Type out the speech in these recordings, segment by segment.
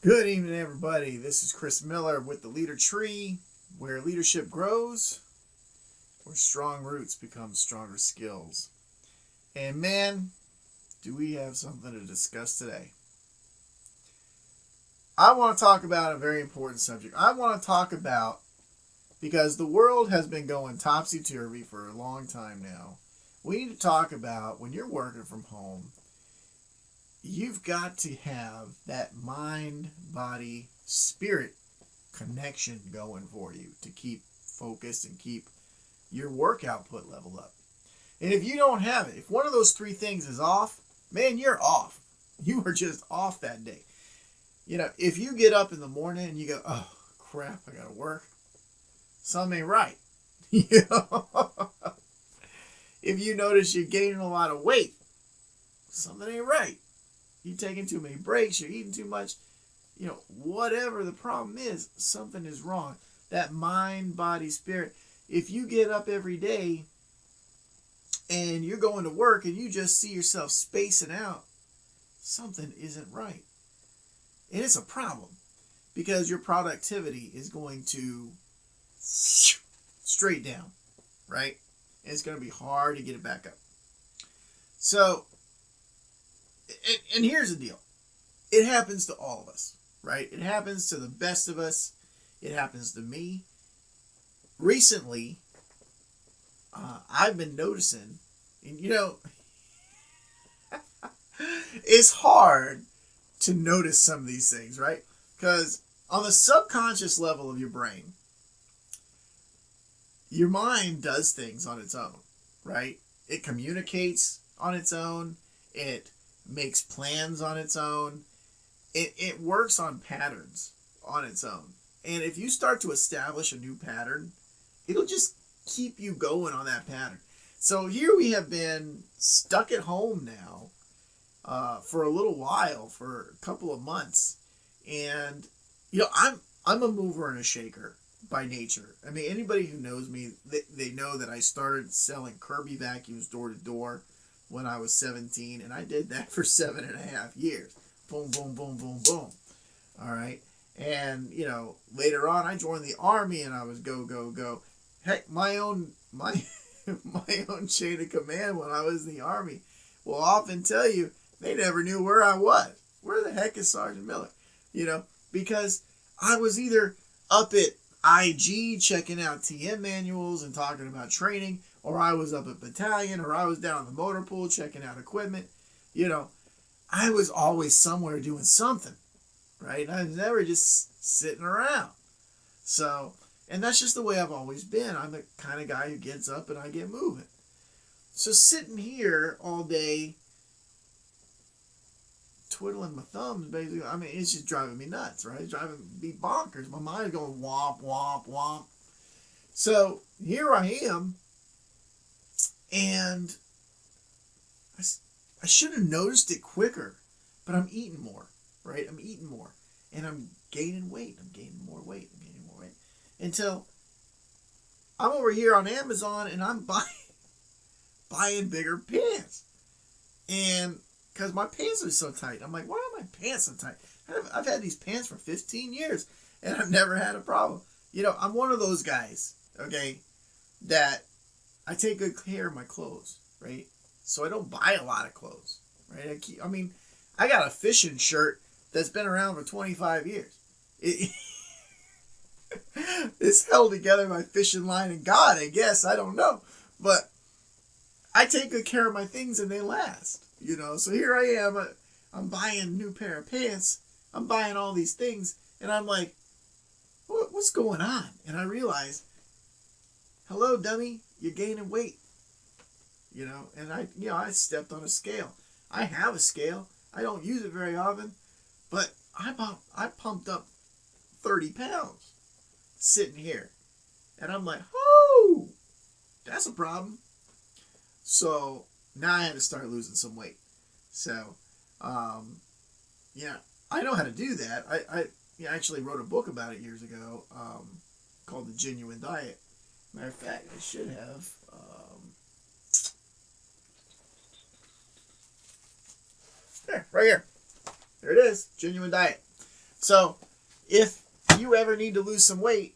Good evening, everybody. This is Chris Miller with the Leader Tree, where leadership grows, where strong roots become stronger skills. And man, do we have something to discuss today. I want to talk about a very important subject. I want to talk about, because the world has been going topsy-turvy for a long time now, we need to talk about when you're working from home, you've got to have that mind, body, spirit connection going for you to keep focused and keep your work output leveled up. And if you don't have it, if one of those three things is off, man, you're off. You are just off that day. You know, if you get up in the morning and you go, oh, crap, I got to work, something ain't right. You know? If you notice you're gaining a lot of weight, something ain't right. You're taking too many breaks, you're eating too much, you know, whatever the problem is, something is wrong. That mind, body, spirit. If you get up every day and you're going to work and you just see yourself spacing out, something isn't right. And it's a problem because your productivity is going to straight down, right? And it's going to be hard to get it back up. So, and here's the deal. It happens to all of us, right? It happens to the best of us. It happens to me. Recently, I've been noticing, and you know, it's hard to notice some of these things, right? Because on the subconscious level of your brain, your mind does things on its own, right? It communicates on its own. It makes plans on its own. It works on patterns on its own. And if you start to establish a new pattern, it'll just keep you going on that pattern. So here we have been stuck at home now for a little while, for a couple of months. And, you know, I'm a mover and a shaker by nature. I mean, anybody who knows me, they know that I started selling Kirby vacuums door to door when I was 17, and I did that for 7.5 years. Boom, boom, boom, boom, boom. All right. And, you know, later on, I joined the Army, and I was go, go, go. Heck, my own chain of command when I was in the Army will often tell you they never knew where I was. Where the heck is Sergeant Miller? You know, because I was either up at IG checking out TM manuals and talking about training, or I was up at battalion, or I was down in the motor pool checking out equipment. You know, I was always somewhere doing something, right? I was never just sitting around. So, and that's just the way I've always been. I'm the kind of guy who gets up and I get moving. So sitting here all day, twiddling my thumbs, basically, I mean, it's just driving me nuts, right? It's driving me bonkers. My mind's going womp, womp, womp. So here I am, and I should have noticed it quicker, but I'm eating more, right? I'm eating more, and I'm gaining weight. I'm gaining more weight. I'm gaining more weight. Until I'm over here on Amazon, and I'm buying bigger pants. And because my pants are so tight. I'm like, why are my pants so tight? I've had these pants for 15 years, and I've never had a problem. You know, I'm one of those guys, okay, that I take good care of my clothes, right? So I don't buy a lot of clothes, right? I got a fishing shirt that's been around for 25 years. It's held together by fishing line and God, I guess. I don't know. But I take good care of my things and they last, you know? So here I am. I'm buying a new pair of pants. I'm buying all these things. And I'm like, what's going on? And I realize, hello, dummy, you're gaining weight. You know, and I stepped on a scale. I have a scale. I don't use it very often, but I pumped up 30 pounds sitting here. And I'm like, oh, that's a problem. So now I had to start losing some weight. So, yeah, I know how to do that. I actually wrote a book about it years ago called The Genuine Diet. Matter of fact, I should have. There, right here. There it is, Genuine Diet. So if you ever need to lose some weight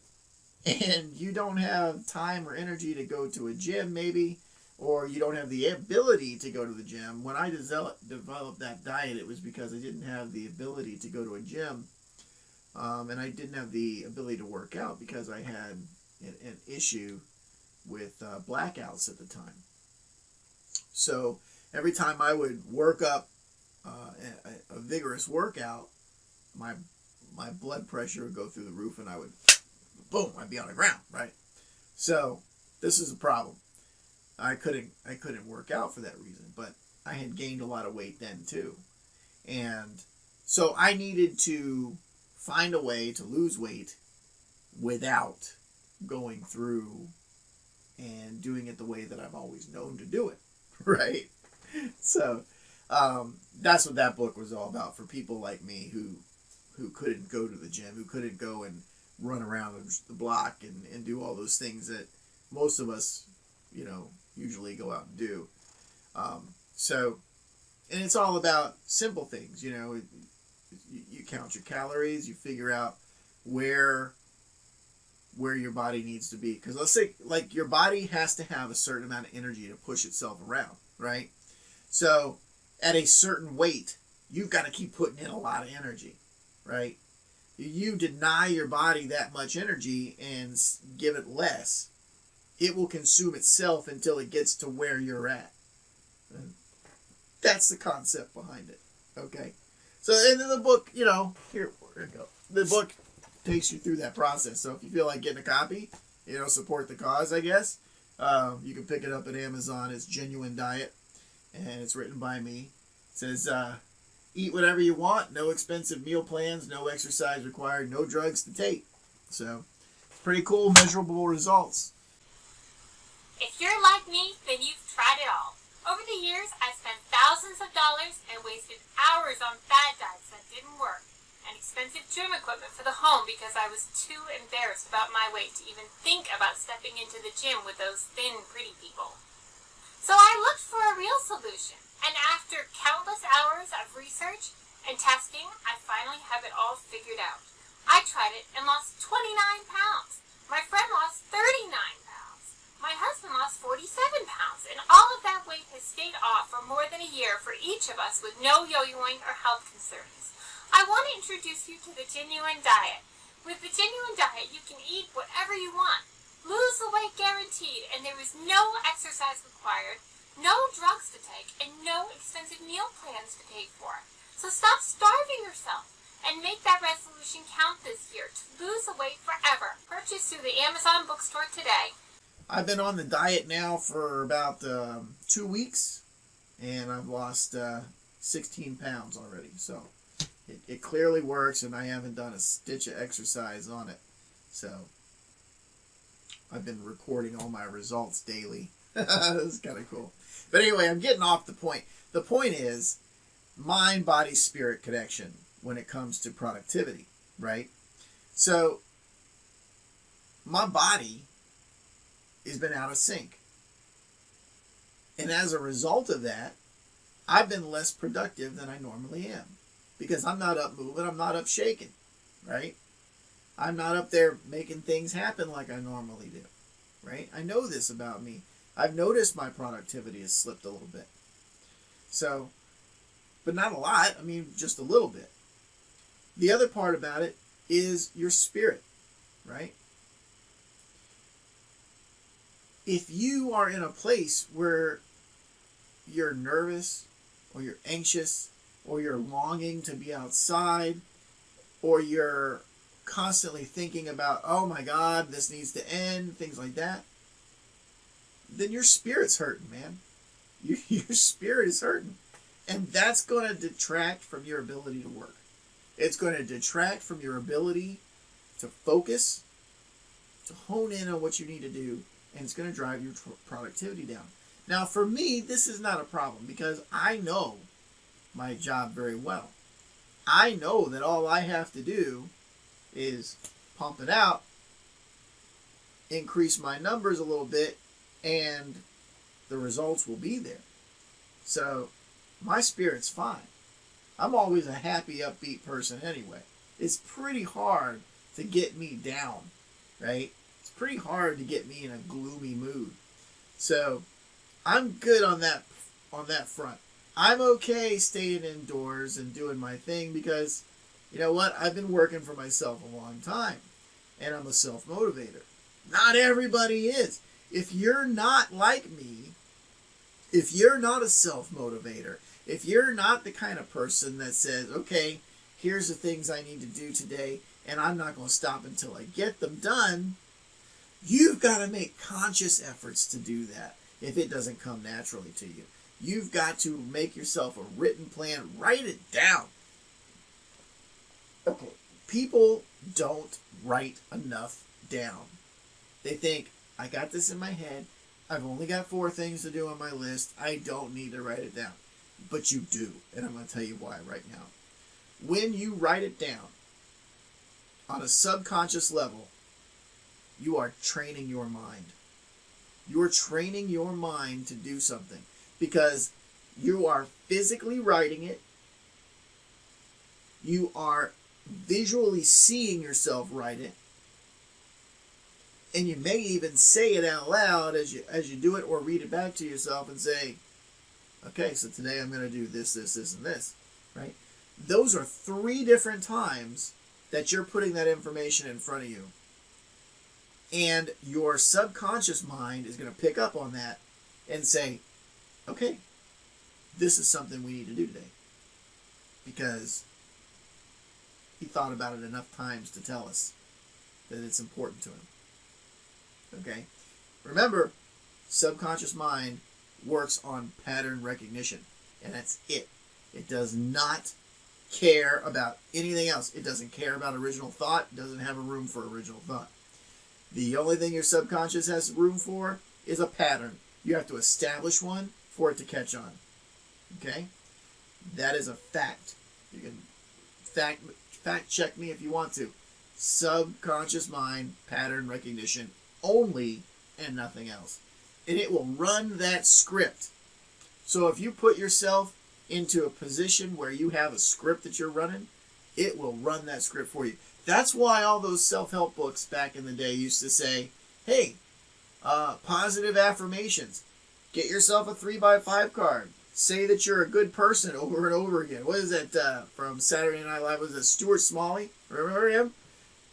and you don't have time or energy to go to a gym maybe, or you don't have the ability to go to the gym, when I developed that diet, it was because I didn't have the ability to go to a gym, and I didn't have the ability to work out because I had an issue with blackouts at the time. So every time I would work up a vigorous workout, my blood pressure would go through the roof, and I would, boom, I'd be on the ground, right? So this is a problem. I couldn't work out for that reason, but I had gained a lot of weight then too. And so I needed to find a way to lose weight without going through and doing it the way that I've always known to do it, right? So that's what that book was all about for people like me who couldn't go to the gym, who couldn't go and run around the block and do all those things that most of us, usually go out and do. And it's all about simple things, you count your calories, you figure out where your body needs to be. Because let's say, like, your body has to have a certain amount of energy to push itself around, right? So at a certain weight, you've got to keep putting in a lot of energy, right? You deny your body that much energy and give it less, it will consume itself until it gets to where you're at. And that's the concept behind it, okay? So in the book, here we go. The book takes you through that process. So if you feel like getting a copy, support the cause, I guess, you can pick it up at Amazon. It's Genuine Diet, and it's written by me. It says, eat whatever you want, no expensive meal plans, no exercise required, no drugs to take. So it's pretty cool, measurable results. If you're like me, then you've tried it all. Over the years, I've spent thousands of dollars and wasted hours on bad diets that didn't work, and expensive gym equipment for the home because I was too embarrassed about my weight to even think about stepping into the gym with those thin, pretty people. So I looked for a real solution, and after countless hours of research and testing, I finally have it all figured out. I tried it and lost 29 pounds. My friend lost 39 pounds. My husband lost 47 pounds, and all of that weight has stayed off for more than a year for each of us with no yo-yoing or health concerns. I want to introduce you to the Genuine Diet. With the Genuine Diet, you can eat whatever you want. Lose the weight guaranteed, and there is no exercise required, no drugs to take, and no expensive meal plans to pay for. So stop starving yourself and make that resolution count this year to lose the weight forever. Purchase through the Amazon bookstore today. I've been on the diet now for about 2 weeks, and I've lost 16 pounds already. So it clearly works, and I haven't done a stitch of exercise on it. So I've been recording all my results daily. That's kind of cool. But anyway, I'm getting off the point. The point is mind, body, spirit connection when it comes to productivity, right? So my body has been out of sync. And as a result of that, I've been less productive than I normally am. Because I'm not up moving, I'm not up shaking, right? I'm not up there making things happen like I normally do, right? I know this about me. I've noticed my productivity has slipped a little bit. So, but not a lot, just a little bit. The other part about it is your spirit, right? If you are in a place where you're nervous or you're anxious or you're longing to be outside or you're constantly thinking about, oh my God, this needs to end, things like that, then your spirit's hurting, man. Your spirit is hurting. And that's going to detract from your ability to work. It's going to detract from your ability to focus, to hone in on what you need to do, and it's going to drive your productivity down. Now, for me, this is not a problem because I know my job very well. I know that all I have to do is pump it out, increase my numbers a little bit, and the results will be there. So my spirit's fine. I'm always a happy, upbeat person anyway. it's pretty hard to get me down, right? It's pretty hard to get me in a gloomy mood. So I'm good on that front. I'm okay staying indoors and doing my thing because, you know what? I've been working for myself a long time, and I'm a self-motivator. Not everybody is. If you're not like me, if you're not a self-motivator, if you're not the kind of person that says, okay, here's the things I need to do today, and I'm not going to stop until I get them done, you've got to make conscious efforts to do that if it doesn't come naturally to you. You've got to make yourself a written plan. Write it down. Okay. People don't write enough down. They think, I got this in my head. I've only got 4 things to do on my list. I don't need to write it down. But you do. And I'm going to tell you why right now. When you write it down on a subconscious level, you are training your mind. You are training your mind to do something because you are physically writing it. You are visually seeing yourself write it. And you may even say it out loud as you do it, or read it back to yourself and say, okay, so today I'm going to do this, this, this, and this, right? Those are 3 different times that you're putting that information in front of you. And your subconscious mind is going to pick up on that and say, okay, this is something we need to do today. Because he thought about it enough times to tell us that it's important to him. Okay? Remember, subconscious mind works on pattern recognition. And that's it. It does not care about anything else. It doesn't care about original thought. It doesn't have a room for original thought. The only thing your subconscious has room for is a pattern. You have to establish one for it to catch on. Okay? That is a fact. You can fact check me if you want to. Subconscious mind, pattern recognition only, and nothing else. And it will run that script. So if you put yourself into a position where you have a script that you're running, it will run that script for you. That's why all those self-help books back in the day used to say, hey, positive affirmations. Get yourself a 3x5 card. Say that you're a good person over and over again. What is that from Saturday Night Live? Was it Stuart Smalley? Remember him?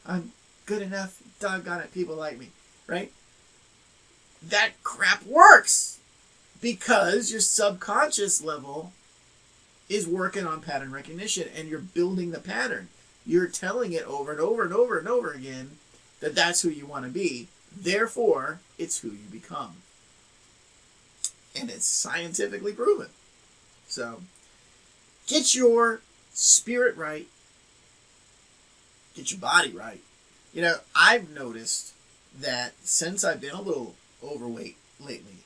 I'm good enough. Doggone it, people like me. Right? That crap works because your subconscious level is working on pattern recognition and you're building the pattern. You're telling it over and over and over and over again that that's who you want to be. Therefore, it's who you become. And it's scientifically proven. So, get your spirit right. Get your body right. You know, I've noticed that since I've been a little overweight lately,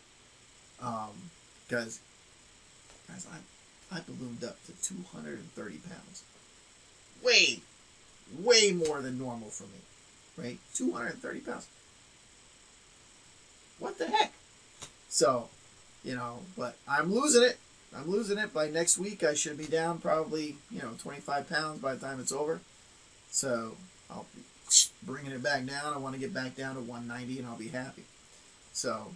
because guys, I ballooned up to 230 pounds. Way more than normal for me, right? 230 pounds. What the heck? So, you know, but I'm losing it. I'm losing it. By next week, I should be down probably, 25 pounds by the time it's over. So, I'll be bringing it back down. I want to get back down to 190 and I'll be happy. So,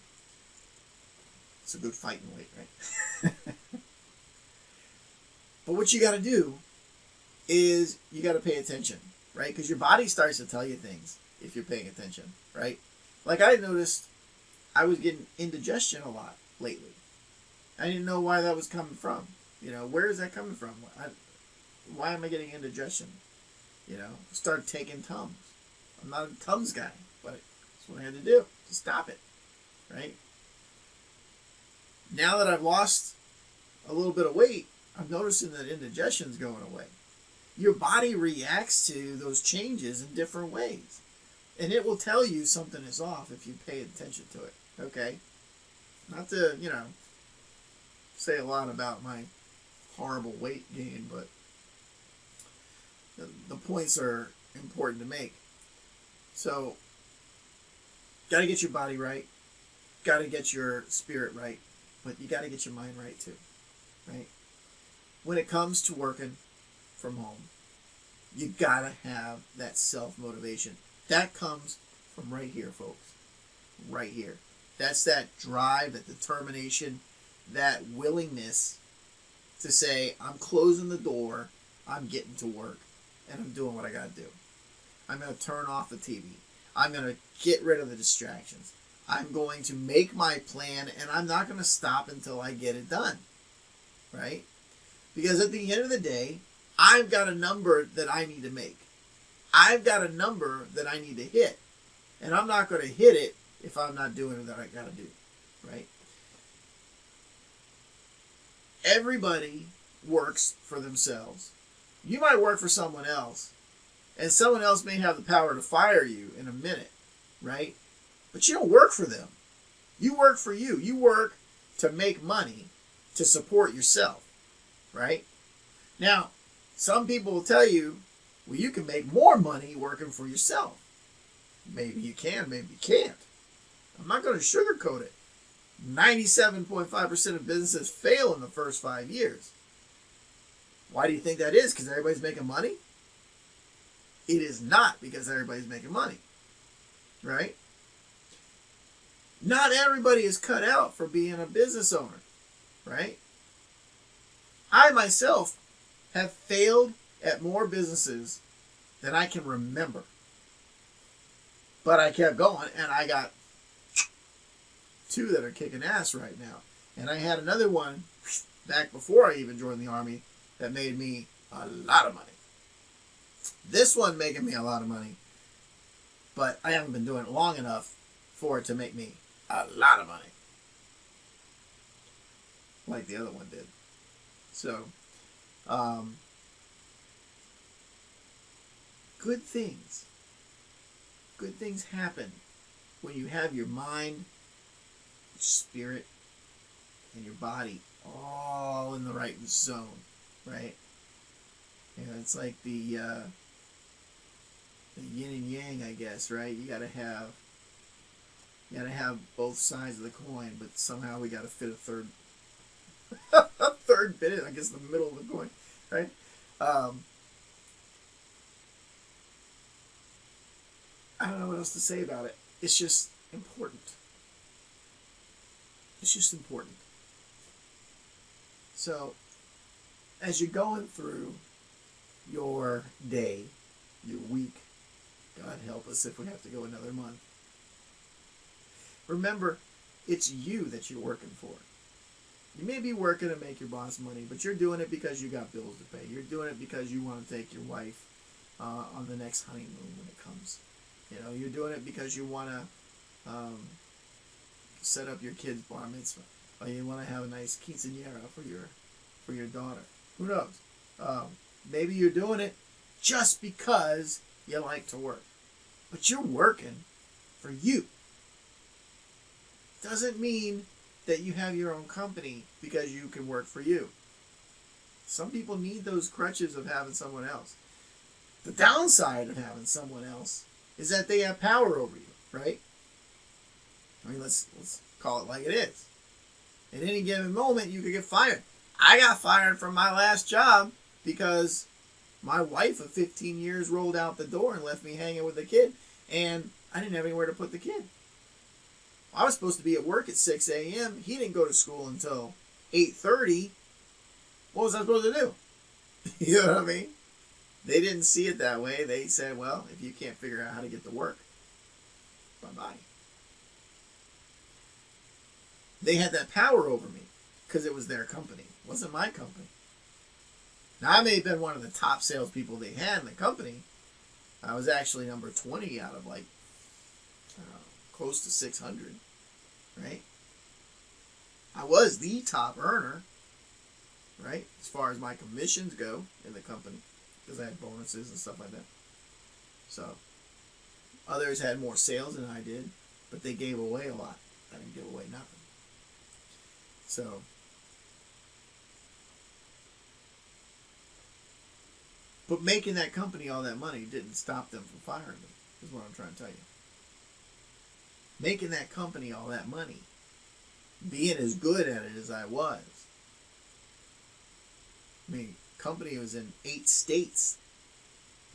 it's a good fighting weight, right? But what you got to do is you got to pay attention, right? Because your body starts to tell you things if you're paying attention, right? Like I noticed I was getting indigestion a lot lately. I didn't know why that was coming from. Where is that coming from? Why am I getting indigestion? Start taking Tums. I'm not a Tums guy, but that's what I had to do to stop it, right? Now that I've lost a little bit of weight, I'm noticing that indigestion's going away. Your body reacts to those changes in different ways. And it will tell you something is off if you pay attention to it. Okay? Not to, say a lot about my horrible weight gain, but the points are important to make. So, got to get your body right. Got to get your spirit right. But you got to get your mind right too. Right? When it comes to working from home, You gotta have that self-motivation. That comes from right here, folks. Right here. That's that drive, that determination, that willingness to say, I'm closing the door, I'm getting to work, and I'm doing what I gotta do. I'm going to turn off the TV. I'm going to get rid of the distractions. I'm going to make my plan, and I'm not going to stop until I get it done. Right? Because at the end of the day, I've got a number that I need to make. I've got a number that I need to hit. And I'm not going to hit it if I'm not doing what I got to do. Right? Everybody works for themselves. You might work for someone else, and someone else may have the power to fire you in a minute, right? But you don't work for them. You work for you. You work to make money to support yourself, right? Now, some people will tell you, well, you can make more money working for yourself. Maybe you can, maybe you can't. I'm not going to sugarcoat it. 97.5% of businesses fail in the first 5 years. Why do you think that is? Because everybody's making money? It is not because everybody's making money, right? Not everybody is cut out for being a business owner, right? I myself have failed at more businesses than I can remember. But I kept going, and I got 2 that are kicking ass right now. And I had another one back before I even joined the Army that made me a lot of money. This one making me a lot of money, but I haven't been doing it long enough for it to make me a lot of money, like the other one did. So, good things happen when you have your mind, your spirit, and your body all in the right zone, right? You know, it's like the yin and yang, I guess, right? You gotta have both sides of the coin, but somehow we gotta fit a third a third bit in, I guess, the middle of the coin, right? I don't know what else to say about it. It's just important. It's just important. So, as you're going through your day, your week, God help us if we have to go another month, remember, it's you that you're working for. You may be working to make your boss money, but you're doing it because you got bills to pay. You're doing it because you want to take your wife on the next honeymoon when it comes. You know, you're doing it because you want to set up your kid's bar mitzvah, or you want to have a nice quinceañera for your daughter. Who knows? Maybe you're doing it just because you like to work, but you're working for you. Doesn't mean that you have your own company because you can work for you. Some people need those crutches of having someone else. The downside of having someone else is that they have power over you, right? I mean, let's call it like it is. At any given moment, you could get fired. I got fired from my last job because my wife of 15 years rolled out the door and left me hanging with the kid, and I didn't have anywhere to put the kid. I was supposed to be at work at 6 a.m. He didn't go to school until 8:30. What was I supposed to do? You know what I mean? They didn't see it that way. They said, well, if you can't figure out how to get to work, bye-bye. They had that power over me because it was their company. It wasn't my company. Now, I may have been one of the top salespeople they had in the company. I was actually number 20 out of close to 600, right? I was the top earner, right, as far as my commissions go in the company, because I had bonuses and stuff like that. So, others had more sales than I did, but they gave away a lot. I didn't give away nothing. So, but making that company all that money didn't stop them from firing me, is what I'm trying to tell you. Making that company all that money, being as good at it as I was. I mean, company was in 8 states.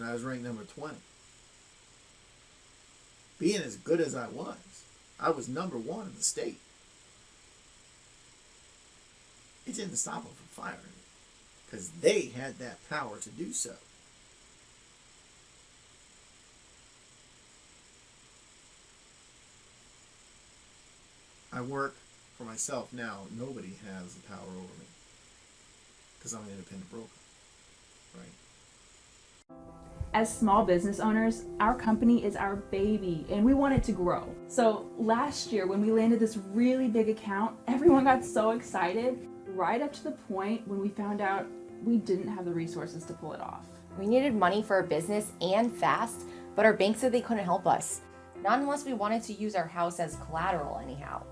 and I was ranked number 20. Being as good as I was number 1 in the state. It didn't stop them from firing me because they had that power to do so. I work for myself now. Nobody has the power over me because I'm an independent broker, right? As small business owners, our company is our baby and we want it to grow. So last year when we landed this really big account, everyone got so excited right up to the point when we found out we didn't have the resources to pull it off. We needed money for our business and fast, but our bank said they couldn't help us. Not unless we wanted to use our house as collateral anyhow.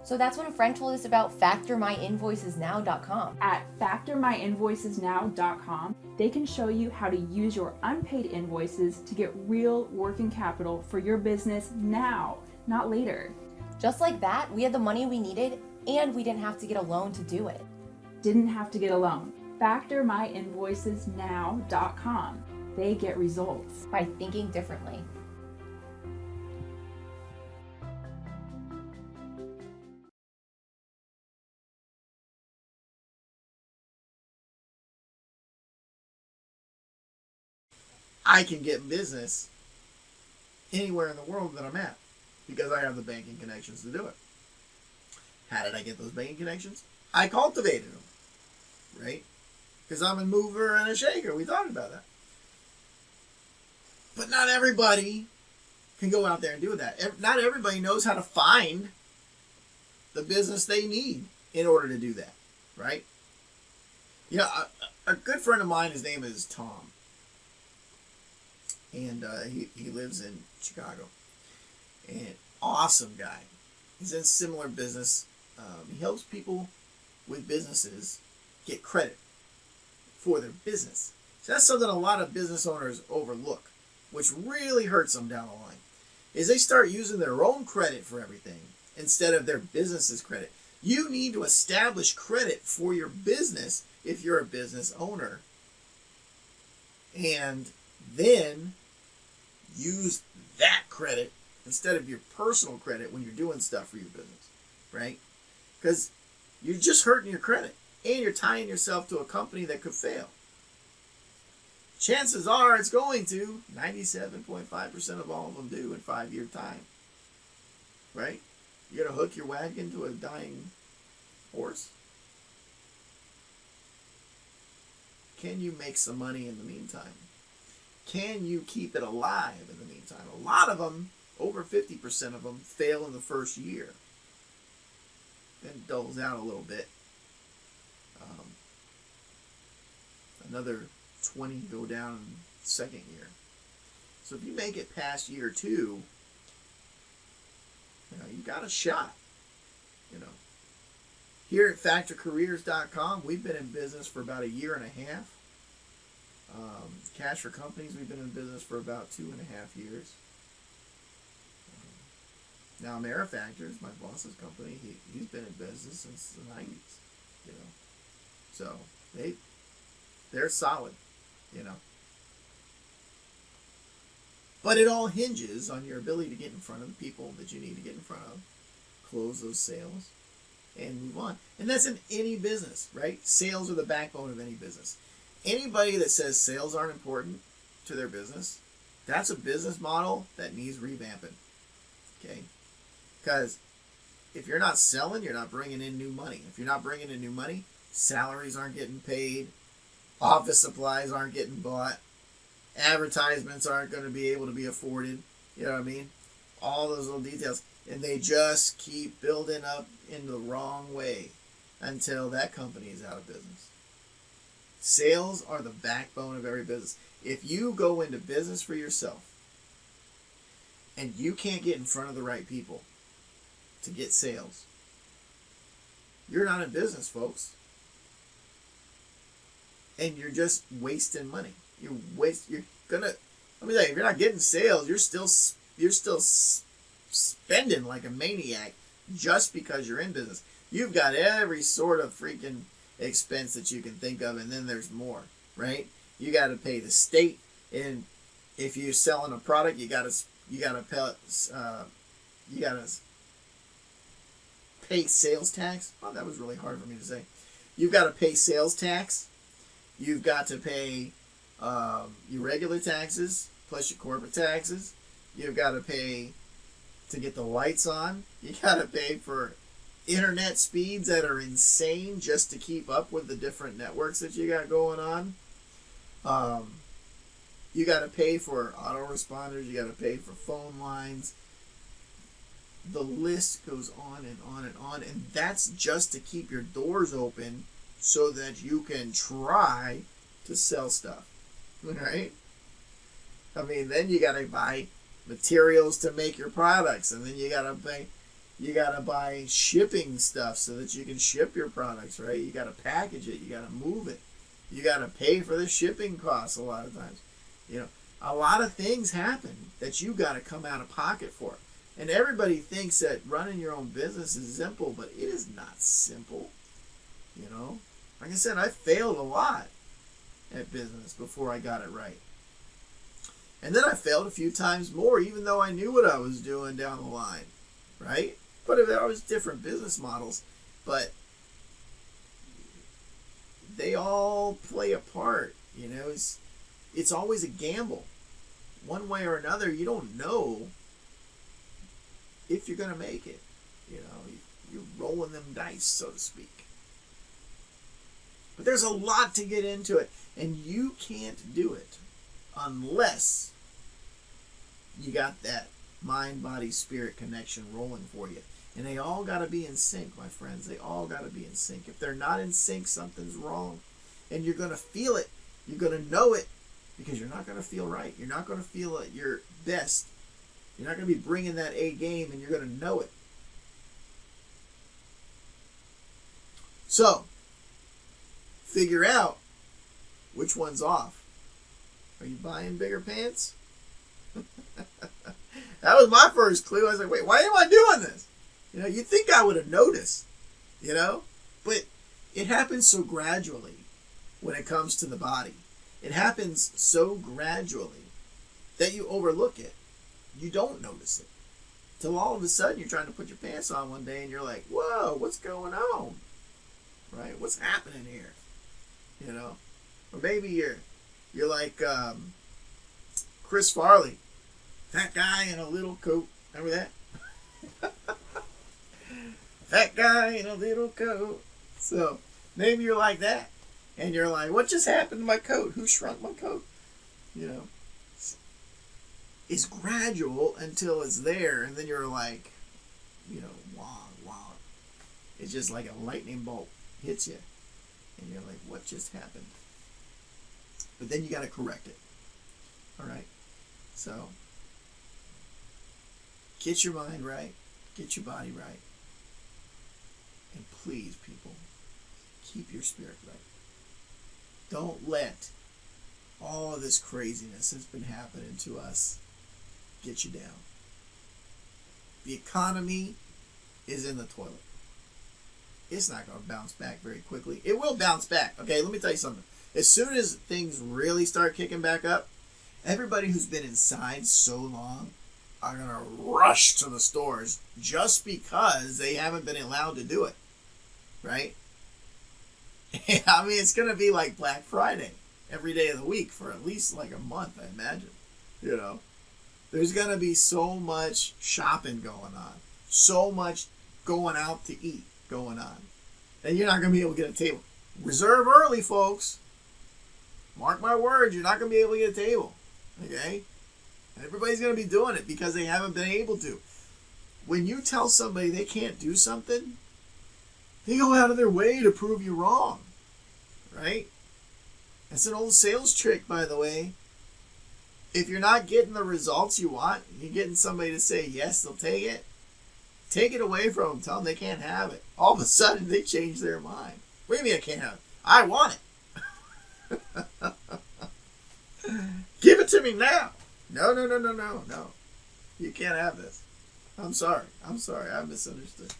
So that's when a friend told us about factormyinvoicesnow.com. At factormyinvoicesnow.com, they can show you how to use your unpaid invoices to get real working capital for your business now, not later. Just like that, we had the money we needed and we didn't have to get a loan to do it. Didn't have to get a loan. Factormyinvoicesnow.com. They get results by thinking differently. I can get business anywhere in the world that I'm at because I have the banking connections to do it. How did I get those banking connections? I cultivated them, right? Because I'm a mover and a shaker. We talked about that. But not everybody can go out there and do that. Not everybody knows how to find the business they need in order to do that, right? You know, a good friend of mine, his name is Tom. And he lives in Chicago. And awesome guy. He's in similar business. He helps people with businesses get credit for their business. So that's something a lot of business owners overlook, which really hurts them down the line, is they start using their own credit for everything instead of their business's credit. You need to establish credit for your business if you're a business owner. And then use that credit instead of your personal credit when you're doing stuff for your business, right? Because you're just hurting your credit and you're tying yourself to a company that could fail. Chances are it's going to. 97.5% of all of them do in 5-year time, right? You're going to hook your wagon to a dying horse? Can you make some money in the meantime? Can you keep it alive in the meantime? A lot of them, over 50% of them, fail in the first year. Then dulls out a little bit. Another 20 go down in the second year. So if you make it past year 2, you got a shot. Here at factorcareers.com, we've been in business for about 1.5 years. Cash for Companies, we've been in business for about 2.5 years. Now AmeriFactors, my boss's company, he's been in business since the 90s. So they're solid. But it all hinges on your ability to get in front of the people that you need to get in front of, close those sales, and move on. And that's in any business, right? Sales are the backbone of any business. Anybody that says sales aren't important to their business, that's a business model that needs revamping. Okay? Because if you're not selling, you're not bringing in new money. If you're not bringing in new money, salaries aren't getting paid, office supplies aren't getting bought, advertisements aren't going to be able to be afforded. You know what I mean? All those little details. And they just keep building up in the wrong way until that company is out of business. Sales are the backbone of every business. If you go into business for yourself and you can't get in front of the right people to get sales, you're not in business, folks. And you're just wasting money. Let me tell you, if you're not getting sales, you're still spending like a maniac just because you're in business. You've got every sort of freaking expense that you can think of, and then there's more, right? You got to pay the state in if you're selling a product, you gotta pay sales tax. Oh, that was really hard for me to say. You've got to pay sales tax. You've got to pay your regular taxes plus your corporate taxes. You've got to pay to get the lights on. You got to pay for internet speeds that are insane just to keep up with the different networks that you got going on. You got to pay for autoresponders. You got to pay for phone lines. The list goes on and on and on. And that's just to keep your doors open so that you can try to sell stuff. Right? I mean, then you got to buy materials to make your products. And then you got to buy shipping stuff so that you can ship your products, right? You got to package it. You got to move it. You got to pay for the shipping costs a lot of times. You know, a lot of things happen that you got to come out of pocket for. And everybody thinks that running your own business is simple, but it is not simple. You know, like I said, I failed a lot at business before I got it right. And then I failed a few times more, even though I knew what I was doing down the line, right? But there was different business models, but they all play a part. You know, it's always a gamble. One way or another, you don't know if you're going to make it. You know, you're rolling them dice, so to speak. But there's a lot to get into it, and you can't do it unless you got that mind, body, spirit connection rolling for you. And they all got to be in sync, my friends. They all got to be in sync. If they're not in sync, something's wrong. And you're going to feel it. You're going to know it because you're not going to feel right. You're not going to feel at your best. You're not going to be bringing that A game, and you're going to know it. So, figure out which one's off. Are you buying bigger pants? That was my first clue. I was like, wait, why am I doing this? You know, you'd think I would have noticed, you know? But it happens so gradually when it comes to the body. It happens so gradually that you overlook it. You don't notice it. Till all of a sudden you're trying to put your pants on one day and you're like, whoa, what's going on? Right? What's happening here? You know? Or maybe you're like Chris Farley. Fat guy in a little coat. Remember that? Fat guy in a little coat. So maybe you're like that. And you're like, what just happened to my coat? Who shrunk my coat? You know? It's gradual until it's there. And then you're like, you know, wow. It's just like a lightning bolt hits you. And you're like, what just happened? But then you got to correct it. All right? So, get your mind right. Get your body right. And please, people, keep your spirit right. Don't let all of this craziness that's been happening to us get you down. The economy is in the toilet. It's not going to bounce back very quickly. It will bounce back. Okay, let me tell you something. As soon as things really start kicking back up, everybody who's been inside so long are going to rush to the stores just because they haven't been allowed to do it. Right? I mean, it's going to be like Black Friday every day of the week for at least like a month, I imagine. You know? There's going to be so much shopping going on. So much going out to eat going on. And you're not going to be able to get a table. Reserve early, folks. Mark my words, you're not going to be able to get a table. Okay? And everybody's going to be doing it because they haven't been able to. When you tell somebody they can't do something, they go out of their way to prove you wrong. Right? That's an old sales trick, by the way. If you're not getting the results you want, you're getting somebody to say yes, they'll take it. Take it away from them. Tell them they can't have it. All of a sudden, they change their mind. What do you mean I can't have it? I want it. Give it to me now. No. You can't have this. I'm sorry. I misunderstood.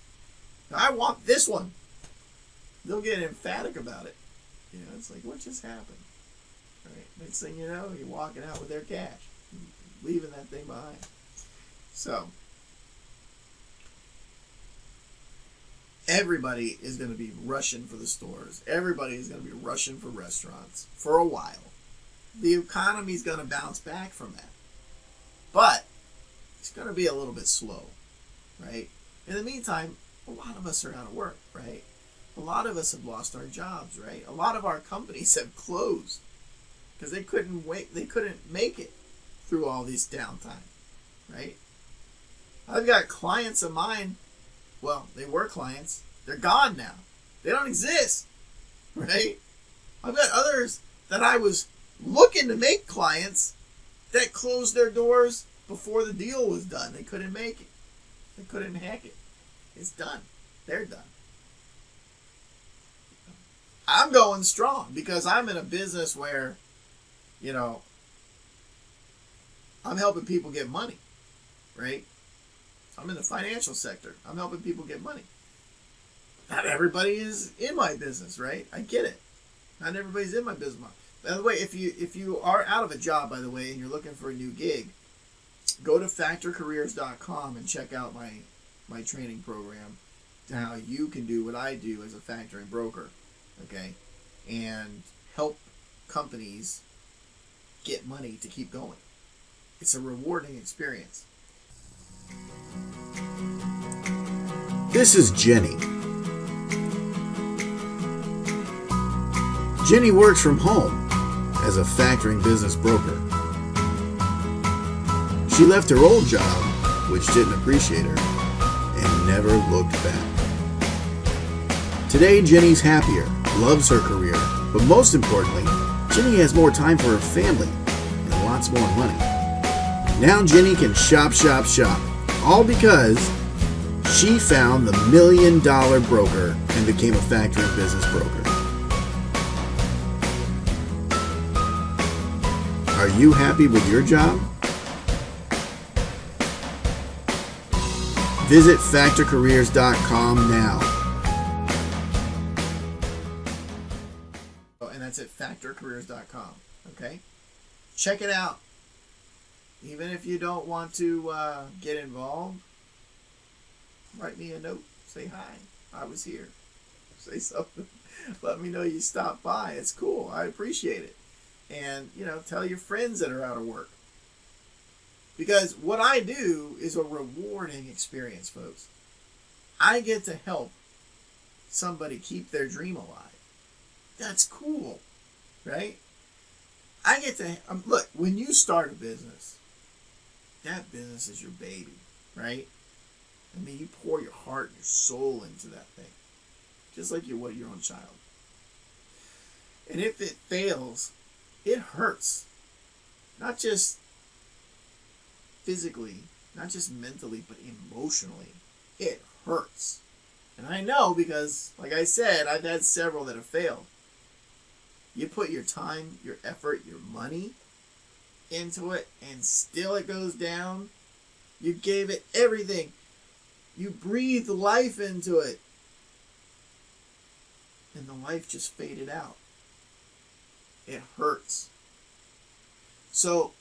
I want this one. They'll get emphatic about it. You know, it's like, what just happened? Right? Next thing you know, you're walking out with their cash. leaving that thing behind. So, everybody is going to be rushing for the stores. Everybody is going to be rushing for restaurants for a while. The economy is going to bounce back from that. But it's going to be a little bit slow, right? In the meantime, a lot of us are out of work, right? A lot of us have lost our jobs, right? A lot of our companies have closed because they couldn't make it through all this downtime, right? I've got clients of mine, well, they were clients, they're gone now. They don't exist, right? I've got others that I was looking to make clients that closed their doors before the deal was done. They couldn't make it. They couldn't hack it. It's done. They're done. I'm going strong because I'm in a business where, you know, I'm helping people get money, right? I'm in the financial sector. I'm helping people get money. Not everybody is in my business, right? I get it. Not everybody's in my business. By the way, if you are out of a job, by the way, and you're looking for a new gig, go to factorcareers.com and check out my training program to how you can do what I do as a factoring broker, okay? And help companies get money to keep going. It's a rewarding experience. This is Jenny. Jenny works from home as a factoring business broker. She left her old job, which didn't appreciate her, and never looked back. Today, Jenny's happier, loves her career, but most importantly, Jenny has more time for her family and lots more money. Now Jenny can shop, shop, shop, all because she found the $1 million broker and became a factoring business broker. Are you happy with your job? Visit factorcareers.com now. And that's at factorcareers.com. Okay? Check it out. Even if you don't want to get involved, write me a note. Say hi. I was here. Say something. Let me know you stopped by. It's cool. I appreciate it. And, you know, tell your friends that are out of work. Because what I do is a rewarding experience, folks. I get to help somebody keep their dream alive. That's cool, right? I get to, look, when you start a business, that business is your baby, right? I mean, you pour your heart and your soul into that thing, just like you would your own child. And if it fails, it hurts. Not just physically, not just mentally, but emotionally. It hurts. And I know because, like I said, I've had several that have failed. You put your time, your effort, your money into it, and still it goes down. You gave it everything. You breathed life into it. And the life just faded out. It hurts. So,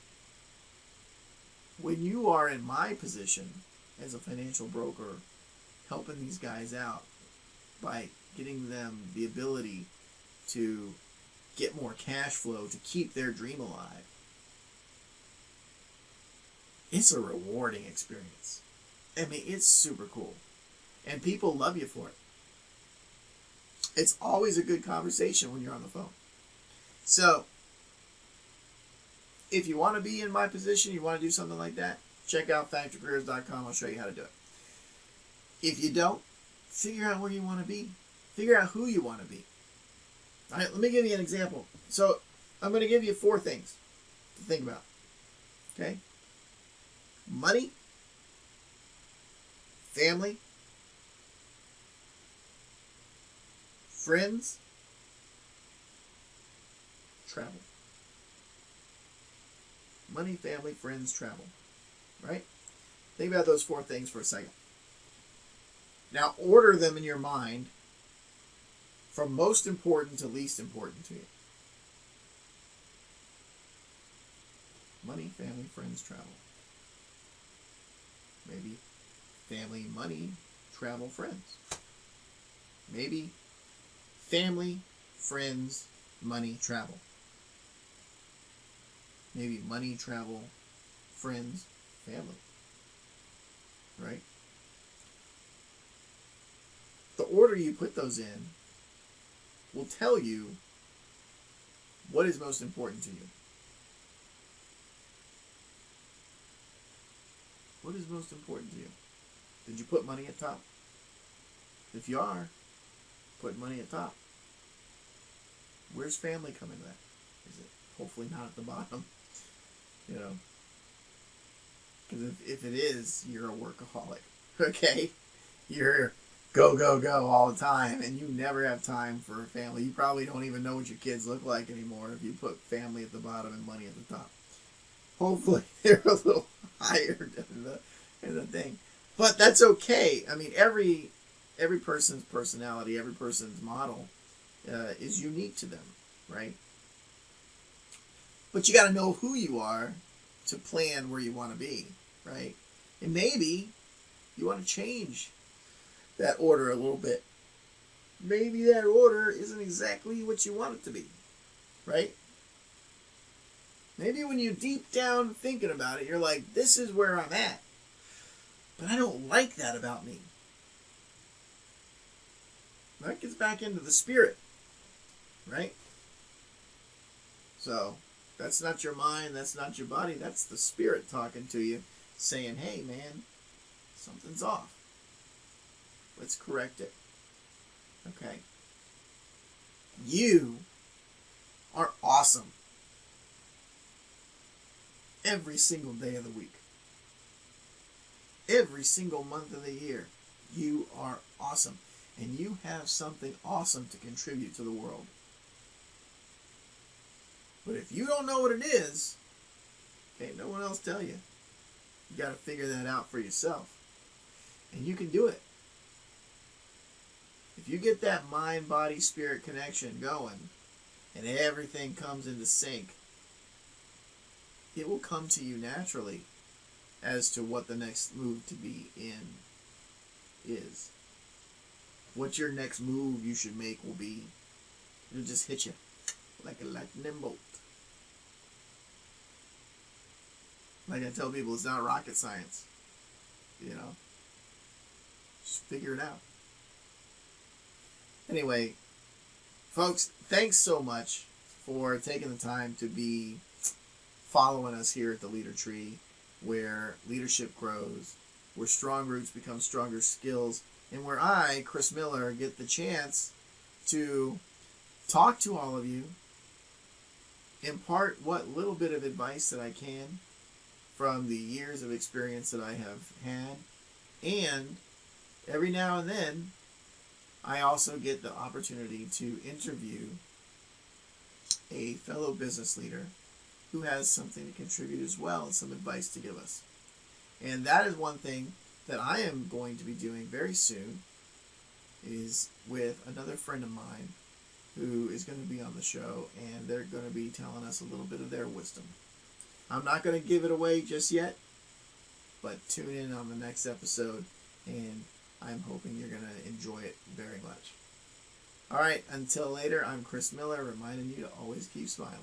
when you are in my position as a financial broker, helping these guys out by getting them the ability to get more cash flow to keep their dream alive, it's a rewarding experience. I mean, it's super cool. And people love you for it. It's always a good conversation when you're on the phone. So, if you want to be in my position, you want to do something like that, check out factorcareers.com. I'll show you how to do it. If you don't, figure out where you want to be. Figure out who you want to be. All right, let me give you an example. So, I'm going to give you 4 things to think about. Okay? Money, family, friends, travel. Money, family, friends, travel. Right? Think about those 4 things for a second. Now, order them in your mind from most important to least important to you. money, family, friends, travel. Maybe family, money, travel, friends. Maybe family, friends, money, travel. Maybe money, travel, friends, family. Right? The order you put those in will tell you what is most important to you. What is most important to you? Did you put money at top? If you are, put money at top. Where's family come into that? Is it hopefully not at the bottom? You know, because if it is, you're a workaholic. Okay, you're go go go all the time, and you never have time for family. You probably don't even know what your kids look like anymore if you put family at the bottom and money at the top. Hopefully, they're a little higher in the thing, but that's okay. I mean, every person's personality, every person's model is unique to them, right? But you got to know who you are to plan where you want to be, right? And maybe you want to change that order a little bit. Maybe that order isn't exactly what you want it to be, right? Maybe when you deep down thinking about it, you're like, this is where I'm at. But I don't like that about me. That gets back into the spirit, right? So, that's not your mind, that's not your body, that's the spirit talking to you, saying, hey man, something's off. Let's correct it. Okay? You are awesome. Every single day of the week. Every single month of the year. You are awesome. And you have something awesome to contribute to the world. But if you don't know what it is, can't no one else tell you. You got to figure that out for yourself. And you can do it. If you get that mind, body, spirit connection going, and everything comes into sync, it will come to you naturally as to what the next move to be in is. What your next move you should make will be. It'll just hit you like a lightning bolt. Like I tell people, it's not rocket science. You know? Just figure it out. Anyway, folks, thanks so much for taking the time to be following us here at the Leader Tree, where leadership grows, where strong roots become stronger skills, and where I, Chris Miller, get the chance to talk to all of you, impart what little bit of advice that I can from the years of experience that I have had, and every now and then I also get the opportunity to interview a fellow business leader who has something to contribute as well and some advice to give us. And that is one thing that I am going to be doing very soon, is with another friend of mine who is going to be on the show, and they're going to be telling us a little bit of their wisdom. I'm not going to give it away just yet, but tune in on the next episode, and I'm hoping you're going to enjoy it very much. All right, until later, I'm Chris Miller, reminding you to always keep smiling.